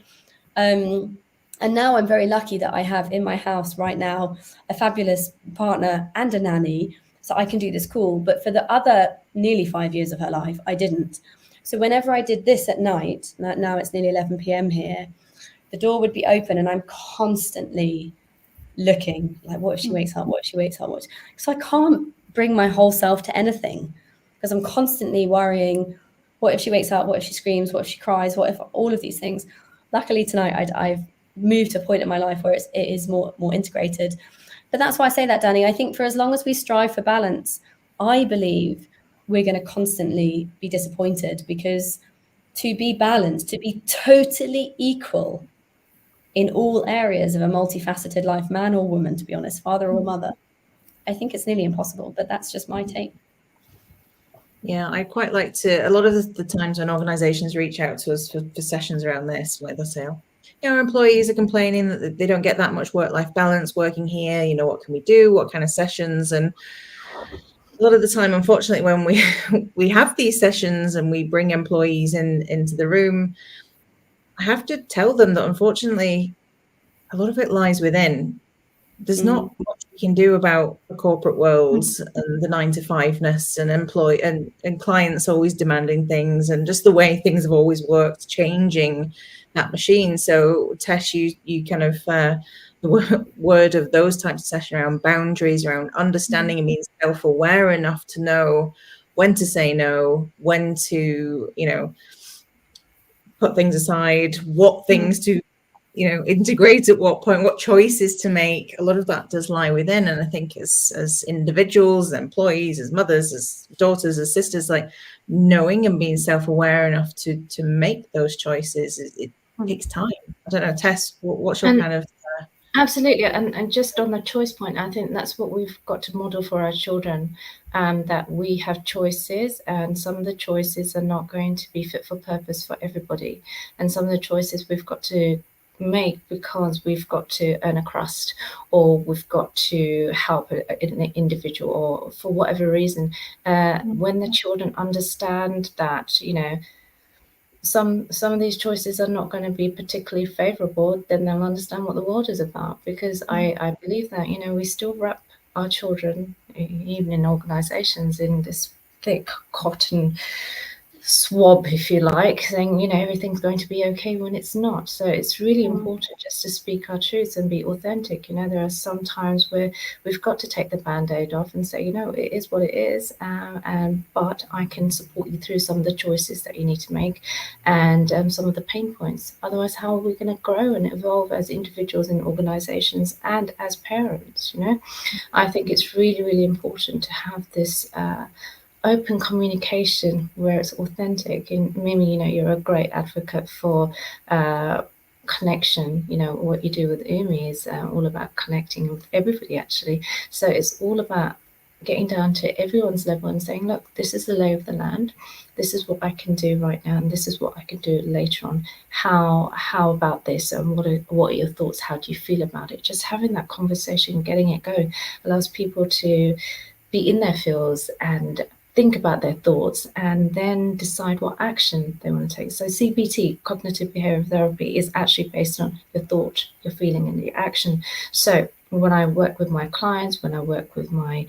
And now I'm very lucky that I have in my house right now a fabulous partner and a nanny, so I can do this call. But for the other nearly 5 years of her life, I didn't. So whenever I did this at night, now it's nearly 11 p.m. here, the door would be open and I'm constantly looking like, what if she wakes up? What if she wakes up? So I can't bring my whole self to anything because I'm constantly worrying, what if she wakes up? What if she screams? What if she cries? What if all of these things? Luckily tonight, I've moved to a point in my life where it is more integrated. But that's why I say that, Danny. I think for as long as we strive for balance, I believe we're going to constantly be disappointed because to be balanced, to be totally equal in all areas of a multifaceted life, man or woman, to be honest, father or mother, I think it's nearly impossible. But that's just my take. Yeah, I quite like to, a lot of the times when organizations reach out to us for sessions around this, where they'll say, our employees are complaining that they don't get that much work-life balance working here. What can we do? What kind of sessions? And a lot of the time, unfortunately, when we have these sessions and we bring employees into the room, I have to tell them that unfortunately, a lot of it lies within. There's not much we can do about the corporate world and the 9 to 5ness and and clients always demanding things and just the way things have always worked, changing that machine. So Tess, you kind of the word of those types of sessions around boundaries, around understanding and being self-aware enough to know when to say no, when to, put things aside, what things to, integrate at what point, what choices to make. A lot of that does lie within. And I think as individuals, as employees, as mothers, as daughters, as sisters, like knowing and being self-aware enough to make those choices, it takes time. I don't know, Tess, what's your kind of... Absolutely. And just on the choice point, I think that's what we've got to model for our children, that we have choices, and some of the choices are not going to be fit for purpose for everybody. And some of the choices we've got to make because we've got to earn a crust, or we've got to help an individual, or for whatever reason. When the children understand that, some of these choices are not going to be particularly favorable, then they'll understand what the world is about. Because I believe that, we still wrap our children, even in organizations, in this thick cotton swab, if you like, saying, everything's going to be okay when it's not. So it's really important just to speak our truths and be authentic. There are some times where we've got to take the band-aid off and say, it is what it is, but I can support you through some of the choices that you need to make, and some of the pain points. Otherwise, how are we going to grow and evolve as individuals in organizations and as parents? I think it's really, really important to have this open communication where it's authentic. And Mimi, you're a great advocate for connection. What you do with Umi is all about connecting with everybody, actually. So it's all about getting down to everyone's level and saying, look, this is the lay of the land. This is what I can do right now, and this is what I can do later on. How about this? And what are your thoughts? How do you feel about it? Just having that conversation, getting it going, allows people to be in their feels and think about their thoughts, and then decide what action they want to take. So CBT, cognitive behavioral therapy, is actually based on your thought, your feeling, and your action. So when I work with my clients, when I work with my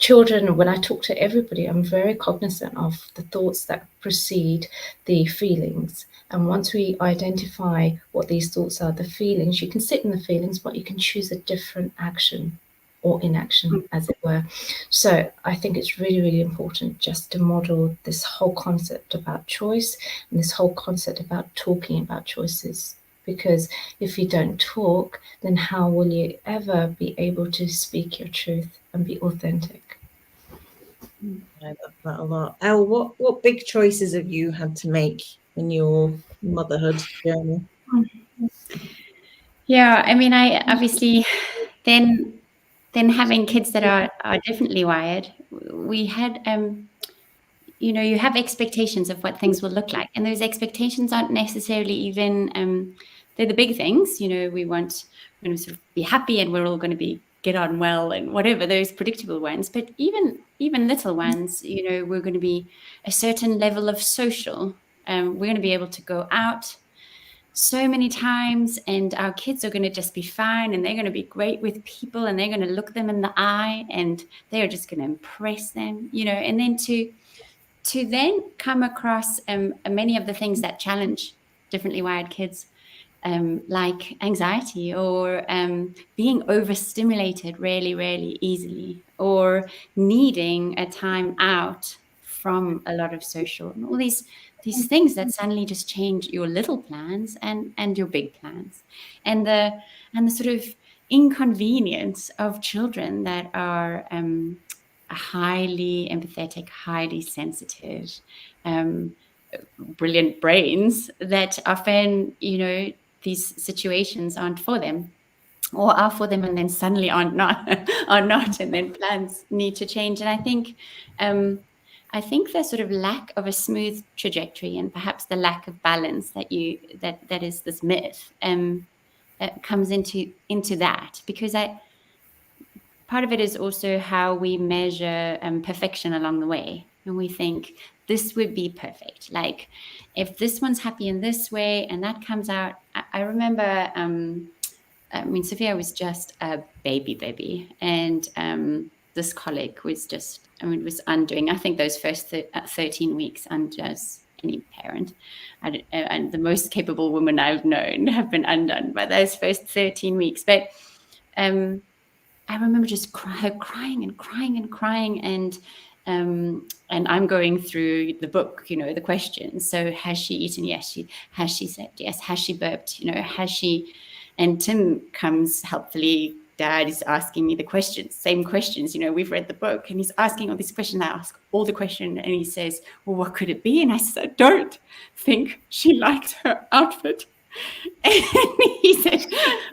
children, when I talk to everybody, I'm very cognizant of the thoughts that precede the feelings. And once we identify what these thoughts are, the feelings, you can sit in the feelings, but you can choose a different action or inaction, as it were. So I think it's really, really important just to model this whole concept about choice and this whole concept about talking about choices. Because if you don't talk, then how will you ever be able to speak your truth and be authentic? I love that a lot. Elle, what big choices have you had to make in your motherhood journey? Yeah, I mean, I obviously then having kids that are differently wired, we had you have expectations of what things will look like, and those expectations aren't necessarily even they're the big things. We're going to sort of be happy, and we're all going to get on well, and whatever, those predictable ones. But even little ones, we're going to be a certain level of social. We're going to be able to go out so many times, and our kids are going to just be fine, and they're going to be great with people, and they're going to look them in the eye, and they're just going to impress them, and then to then come across many of the things that challenge differently wired kids, like anxiety, or being overstimulated really, really easily, or needing a time out from a lot of social, and all these things that suddenly just change your little plans and your big plans, and the sort of inconvenience of children that are highly empathetic, highly sensitive, brilliant brains, that often, these situations aren't for them, or are for them and then suddenly are not, and then plans need to change. And I think the sort of lack of a smooth trajectory, and perhaps the lack of balance that is this myth, comes into that, because part of it is also how we measure perfection along the way. And we think this would be perfect. Like, if this one's happy in this way and that comes out. I remember I mean, Sophia was just a baby, and this colic was just, I mean, it was undoing. I think those first 13 weeks undoes any parent. And the most capable women I've known have been undone by those first 13 weeks. But I remember just her crying and crying and crying, and I'm going through the book, you know, the questions. So has she eaten? Yes. Has she said yes? Has she burped? You know, has she? And Tim comes helpfully. Dad is asking me the questions, same questions. You know, we've read the book, and he's asking all these questions. I ask all the questions, and he says, "Well, what could it be?" And I said, "I don't think she liked her outfit." And he said,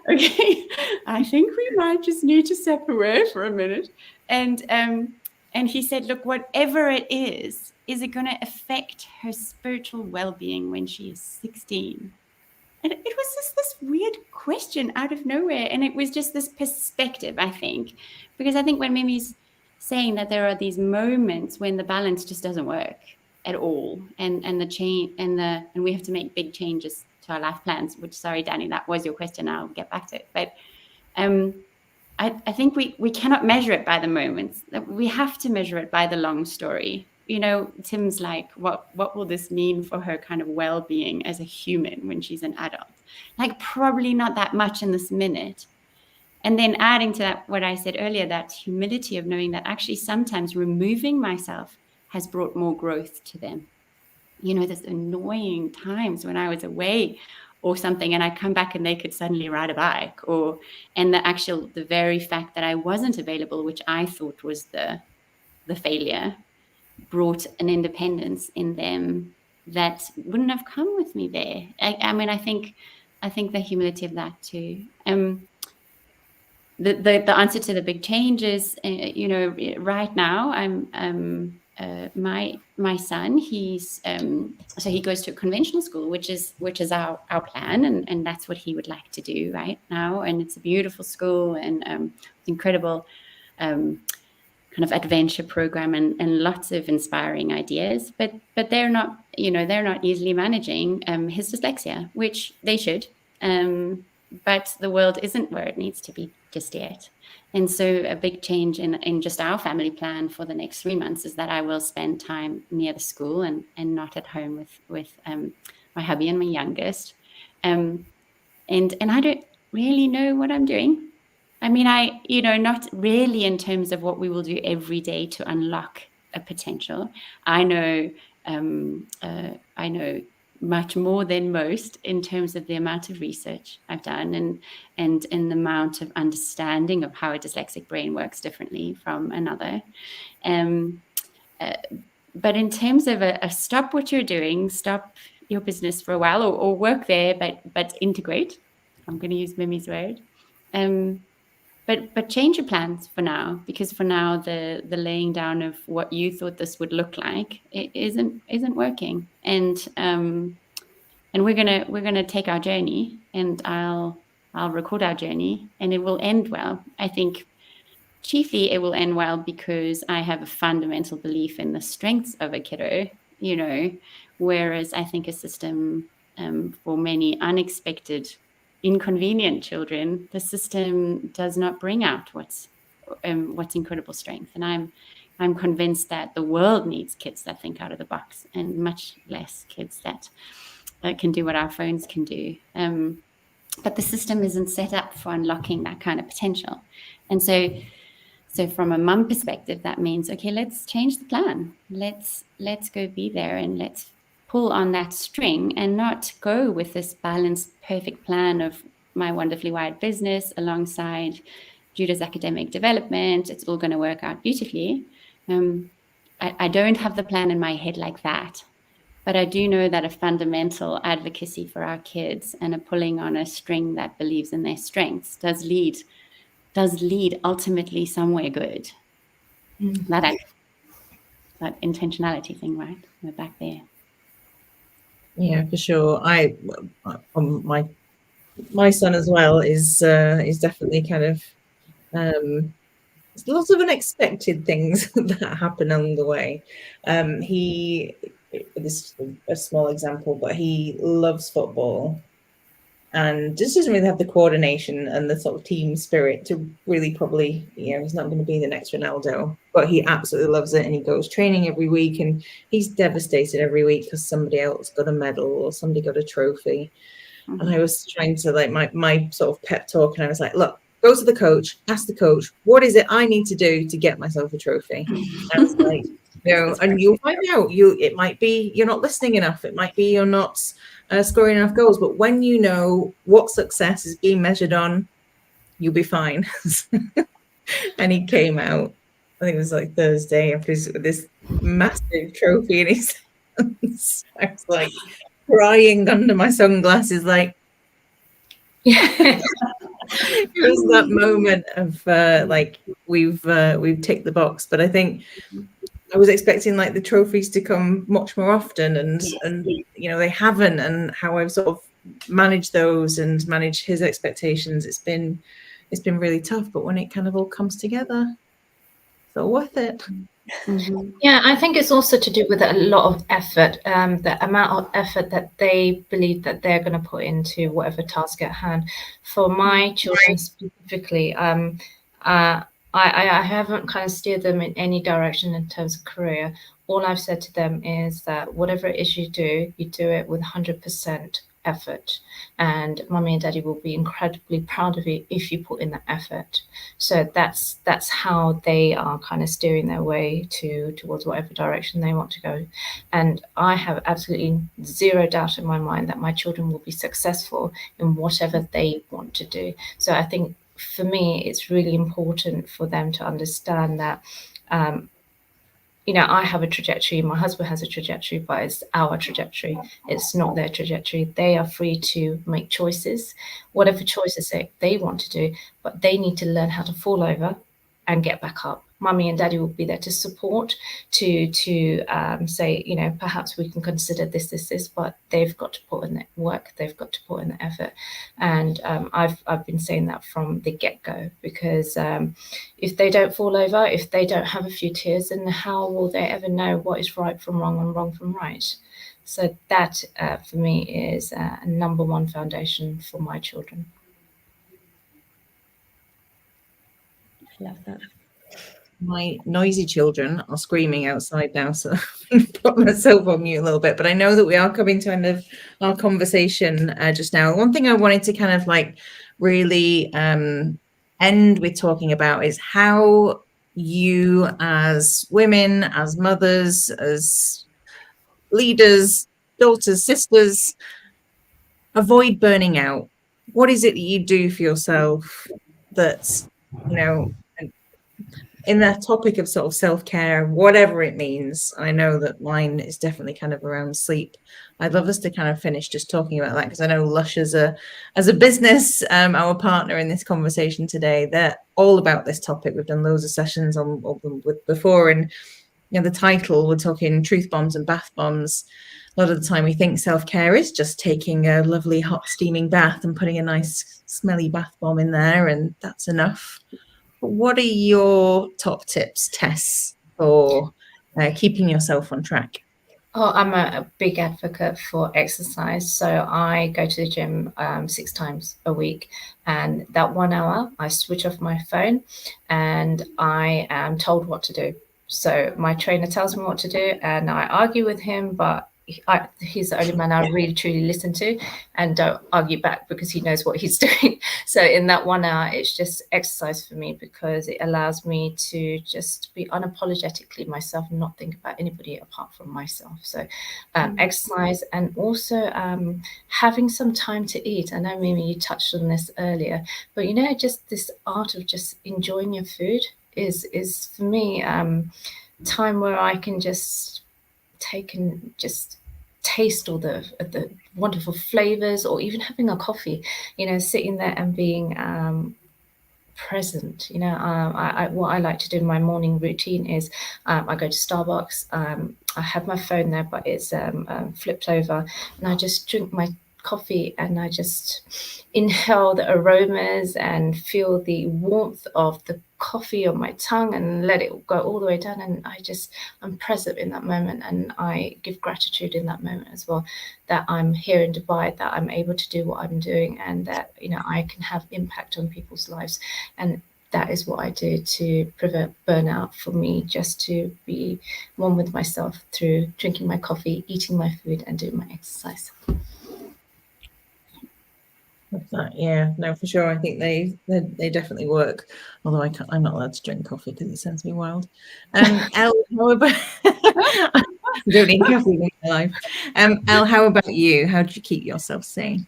"Okay, I think we might just need to step away for a minute." And he said, "Look, whatever it is it going to affect her spiritual well-being when she is 16?" And it was just this weird question out of nowhere. And it was just this perspective, I think, because I think when Mimi's saying that there are these moments when the balance just doesn't work at all, and the change and we have to make big changes to our life plans, which, sorry, Danny, that was your question. I'll get back to it. But I think we cannot measure it by the moments. We have to measure it by the long story. You know, Tim's like, what will this mean for her kind of well-being as a human when she's an adult? Like, probably not that much in this minute. And then adding to that, what I said earlier, that humility of knowing that actually sometimes removing myself has brought more growth to them. You know, there's annoying times when I was away or something, and I come back and they could suddenly ride a bike, and the very fact that I wasn't available, which I thought was the failure, brought an independence in them that wouldn't have come with me there. I mean, I think the humility of that too. The answer to the big changes, you know, right now I'm my son, he's so he goes to a conventional school, which is our plan, and that's what he would like to do right now. And it's a beautiful school, and incredible kind of adventure program, and lots of inspiring ideas, but they're not, you know, they're not easily managing his dyslexia, which they should, but the world isn't where it needs to be just yet. And so a big change in just our family plan for the next 3 months is that I will spend time near the school and not at home with my hubby and my youngest, and I don't really know what I'm doing. I mean, you know, not really in terms of what we will do every day to unlock a potential. I know much more than most in terms of the amount of research I've done and the amount of understanding of how a dyslexic brain works differently from another. But in terms of a stop what you're doing, stop your business for a while, or work there, but integrate. I'm going to use Mimi's word. But change your plans for now, because for now the laying down of what you thought this would look like, it isn't working, and we're gonna take our journey, and I'll record our journey, and it will end well. I think chiefly it will end well because I have a fundamental belief in the strengths of a kiddo, you know, whereas I think a system for many unexpected, inconvenient children, the system does not bring out what's incredible strength. And I'm convinced that the world needs kids that think out of the box, and much less kids that can do what our phones can do. But the system isn't set up for unlocking that kind of potential. And so from a mum perspective, that means, okay, let's change the plan. Let's go be there, and let's pull on that string and not go with this balanced, perfect plan of my wonderfully wired business alongside Judah's academic development. It's all going to work out beautifully. I don't have the plan in my head like that, but I do know that a fundamental advocacy for our kids and a pulling on a string that believes in their strengths does lead ultimately somewhere good. That intentionality thing, right? We're back there. Yeah, for sure. My son as well is definitely kind of there's lots of unexpected things that happen along the way. This is a small example, but he loves football, and just doesn't really have the coordination and the sort of team spirit to really probably, he's not going to be the next Ronaldo, but he absolutely loves it, and he goes training every week, and he's devastated every week because somebody else got a medal or somebody got a trophy. Mm-hmm. And I was trying to like my sort of pep talk, and I was like, look, go to the coach, ask the coach, what is it I need to do to get myself a trophy? I was like, and you'll find out. It might be you're not listening enough. It might be you're not scoring enough goals. But when you know what success is being measured on, you'll be fine. And he came out, I think it was like Thursday, after this massive trophy in his hands. I was like crying under my sunglasses, like, yeah. It was that moment of like we've ticked the box. But I think I was expecting like the trophies to come much more often, and they haven't, and how I've sort of managed those and managed his expectations, it's been really tough. But when it kind of all comes together, it's all worth it. Mm-hmm. Yeah, I think it's also to do with a lot of effort, the amount of effort that they believe that they're going to put into whatever task at hand. For my children specifically, I haven't kind of steered them in any direction in terms of career. All I've said to them is that whatever it is you do it with 100% effort, and mommy and daddy will be incredibly proud of you if you put in that effort. So that's how they are kind of steering their way towards whatever direction they want to go. And I have absolutely zero doubt in my mind that my children will be successful in whatever they want to do. So I think for me, it's really important for them to understand that I have a trajectory, my husband has a trajectory, but it's our trajectory. It's not their trajectory. They are free to make choices, whatever choices they want to do, but they need to learn how to fall over and get back up. Mummy and daddy will be there to support, to say, perhaps we can consider this, but they've got to put in the work, they've got to put in the effort. And I've been saying that from the get-go, because if they don't fall over, if they don't have a few tears, then how will they ever know what is right from wrong and wrong from right? So that, for me, is a number one foundation for my children. I love that. My noisy children are screaming outside now, so I've put myself on mute a little bit. But I know that we are coming to end of our conversation just now. One thing I wanted to kind of like really end with talking about is how you, as women, as mothers, as leaders, daughters, sisters, avoid burning out. What is it that you do for yourself that's, in that topic of sort of self-care, whatever it means? I know that mine is definitely kind of around sleep. I'd love us to kind of finish just talking about that, because I know LUSH as a business, our partner in this conversation today, they're all about this topic. We've done loads of sessions on them before, and the title, we're talking truth bombs and bath bombs. A lot of the time we think self-care is just taking a lovely hot steaming bath and putting a nice smelly bath bomb in there, and that's enough. What are your top tips, Tess, for keeping yourself on track? Oh, I'm a big advocate for exercise. So I go to the gym 6 times a week, and that 1 hour I switch off my phone and I am told what to do. So my trainer tells me what to do and I argue with him, but he's the only man I really truly listen to and don't argue back, because he knows what he's doing. So in that 1 hour, it's just exercise for me, because it allows me to just be unapologetically myself and not think about anybody apart from myself. So exercise, and also having some time to eat. I know, Mimi, you touched on this earlier, but just this art of just enjoying your food is for me time where I can just take and just taste all the wonderful flavors, or even having a coffee, sitting there and being present. What I like to do in my morning routine is I go to Starbucks. I have my phone there, but it's flipped over, and I just drink my coffee and I just inhale the aromas and feel the warmth of the coffee on my tongue and let it go all the way down, and I'm present in that moment, and I give gratitude in that moment as well, that I'm here in Dubai, that I'm able to do what I'm doing, and that, you know, I can have impact on people's lives. And that is what I do to prevent burnout for me, just to be one with myself through drinking my coffee, eating my food, and doing my exercise. Yeah, no, for sure. I think they definitely work. Although I'm not allowed to drink coffee because it sends me wild. Elle, how about I don't need coffee in my life. Elle, how about you? How do you keep yourself sane?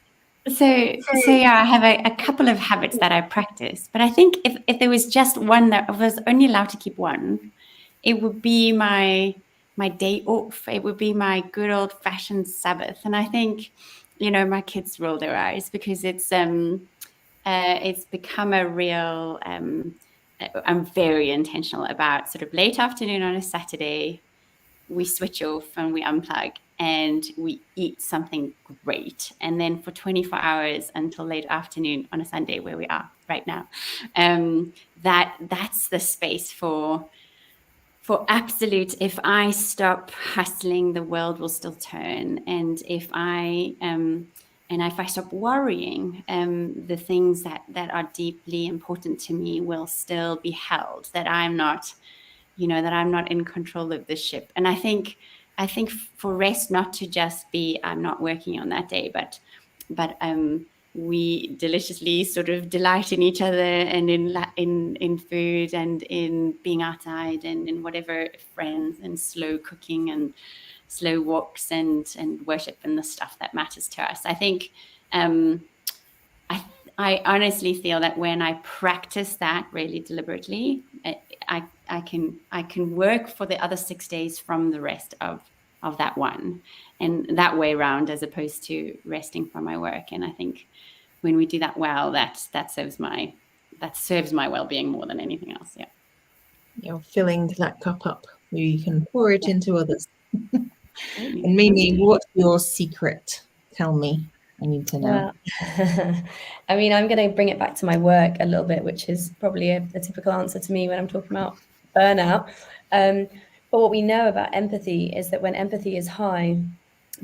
So yeah, I have a couple of habits that I practice, but I think if there was just one, that I was only allowed to keep one, it would be my day off. It would be my good old fashioned Sabbath. And I think, you know, my kids roll their eyes because it's become a real. I'm very intentional about sort of late afternoon on a Saturday. We switch off and we unplug and we eat something great. And then for 24 hours until late afternoon on a Sunday, where we are right now, that's the space for absolute. If I stop hustling, the world will still turn. And if I stop worrying, the things that are deeply important to me will still be held. That I'm not in control of the ship. And I think for rest not to just be I'm not working on that day, but we deliciously sort of delight in each other and in food and in being outside and in whatever, friends and slow cooking and slow walks and worship and the stuff that matters to us. I think I honestly feel that when I practice that really deliberately, I can work for the other 6 days from the rest of that one, and that way around, as opposed to resting from my work. And I think when we do that well, that serves my well-being more than anything else. Yeah, You're filling that cup up so you can pour it into others. And Mimi, what's your secret? Tell me. I need to know. Well, I mean, I'm going to bring it back to my work a little bit, which is probably a typical answer to me when I'm talking about burnout. But what we know about empathy is that when empathy is high,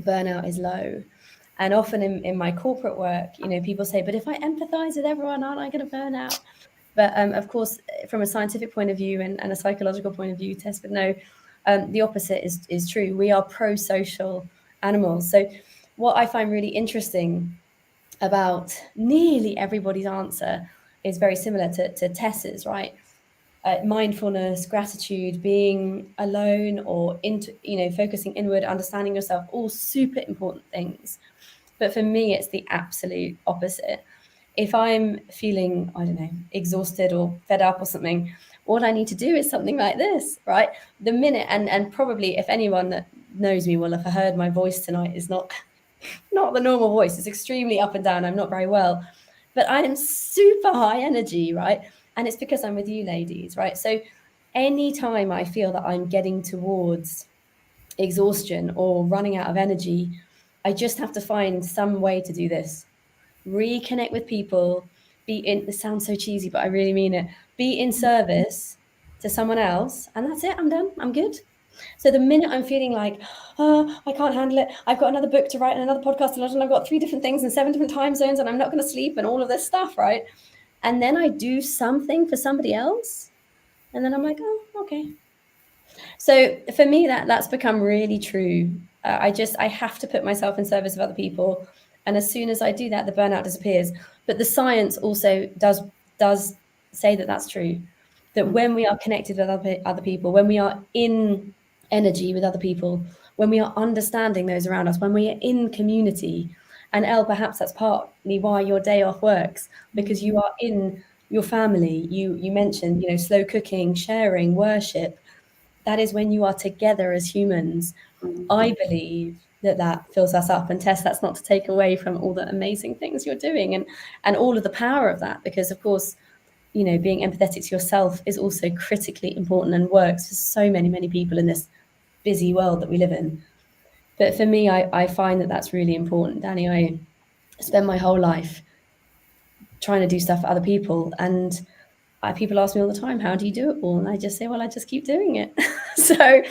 burnout is low. And often in my corporate work, you know, people say, but if I empathize with everyone, aren't I going to burn out? But of course, from a scientific point of view and a psychological point of view, Tess would know, the opposite is true. We are pro-social animals. So what I find really interesting about nearly everybody's answer is very similar to Tess's, right? Mindfulness, gratitude, being alone, or focusing inward, understanding yourself, all super important things. But for me, it's the absolute opposite. If I'm feeling, I don't know, exhausted or fed up or something, all I need to do is something like this, right? The minute, and probably if anyone that knows me will have heard my voice tonight is not the normal voice. It's extremely up and down. I'm not very well, but I am super high energy, right? And it's because I'm with you ladies, right? So anytime I feel that I'm getting towards exhaustion or running out of energy, I just have to find some way to do this. Reconnect with people, this sounds so cheesy, but I really mean it. Be in service to someone else, and that's it. I'm done. I'm good. So the minute I'm feeling like, oh, I can't handle it, I've got another book to write and another podcast to launch, and I've got 3 different things in 7 different time zones, and I'm not going to sleep and all of this stuff, right? And then I do something for somebody else, and then I'm like, oh, okay. So for me, that's become really true. I have to put myself in service of other people, and as soon as I do that, the burnout disappears. But the science also does say that that's true. That when we are connected with other people, when we are in energy with other people, when we are understanding those around us, when we are in community, and Elle, perhaps that's partly why your day off works, because you are in your family. You mentioned, slow cooking, sharing, worship. That is when you are together as humans. I believe that fills us up. And Tess, that's not to take away from all the amazing things you're doing and all of the power of that, because of course, being empathetic to yourself is also critically important and works for so many, many people in this busy world that we live in. But for me, I find that that's really important. Danny, spend my whole life trying to do stuff for other people. And people ask me all the time, how do you do it all? And I just say, well, I just keep doing it. So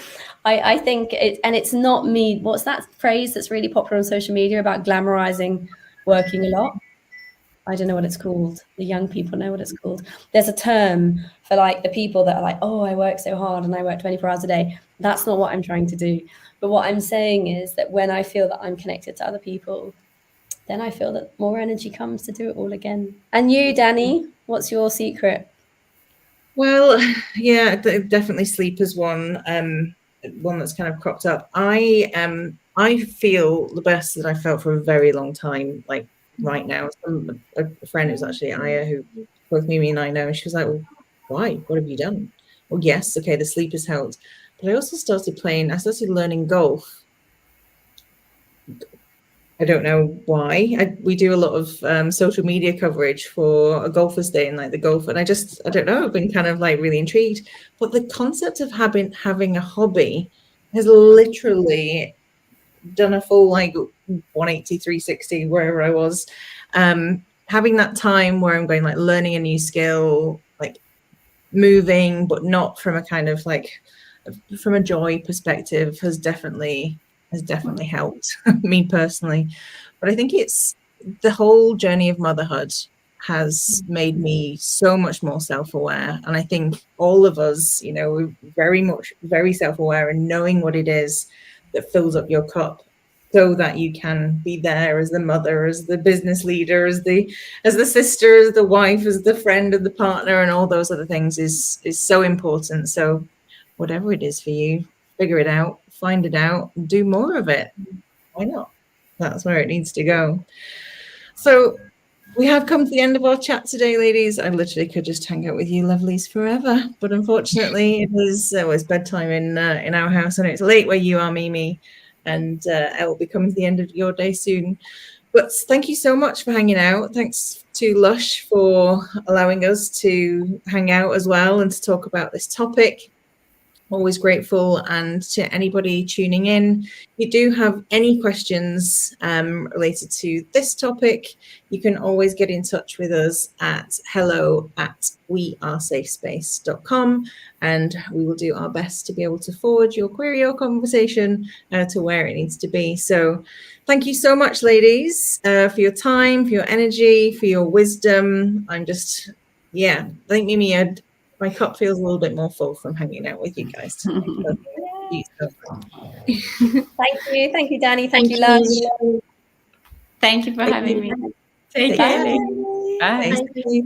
I think it's not me. What's that phrase that's really popular on social media about glamorizing working a lot? I don't know what it's called. The young people know what it's called. There's a term for like the people that are like, oh, I work so hard and I work 24 hours a day. That's not what I'm trying to do. But what I'm saying is that when I feel that I'm connected to other people, then I feel that more energy comes to do it all again. And you, Danny, what's your secret? Well, yeah, definitely sleep is one that's kind of cropped up. I feel the best that I felt for a very long time, like right now. A friend who's actually Aya, who both Mimi and I know, and she was like, well, why? What have you done? Well, yes, okay, the sleep has helped. But I also started learning golf. I don't know why. We do a lot of social media coverage for a golfer's day and like the golf, and I don't know. I've been kind of like really intrigued. But the concept of having a hobby has literally done a full like 180, 360 wherever I was. Having that time where I'm going like learning a new skill, like moving, but not from a kind of like from a joy perspective has definitely helped me personally. But I think it's the whole journey of motherhood has made me so much more self-aware, and I think all of us, you know, we're very self-aware and knowing what it is that fills up your cup so that you can be there as the mother, as the business leader, as the sister, as the wife, as the friend, and the partner, and all those other things is so important. So whatever it is for you, figure it out, find it out, do more of it. Why not? That's where it needs to go. So we have come to the end of our chat today, ladies. I literally could just hang out with you lovelies forever, but unfortunately it was bedtime in our house, and it's late where you are, Mimi, and it will be coming to the end of your day soon. But thank you so much for hanging out. Thanks to Lush for allowing us to hang out as well and to talk about this topic. Always grateful. And to anybody tuning in, if you do have any questions related to this topic, you can always get in touch with us at hello@wearesafespace.com, and we will do our best to be able to forward your query or conversation to where it needs to be. So thank you so much, ladies, for your time, for your energy, for your wisdom. I think Mimi, my cup feels a little bit more full from hanging out with you guys tonight. Thank you, Danny. Thank you, Lush. Thank you for having me. Take care. Bye. Bye. Bye.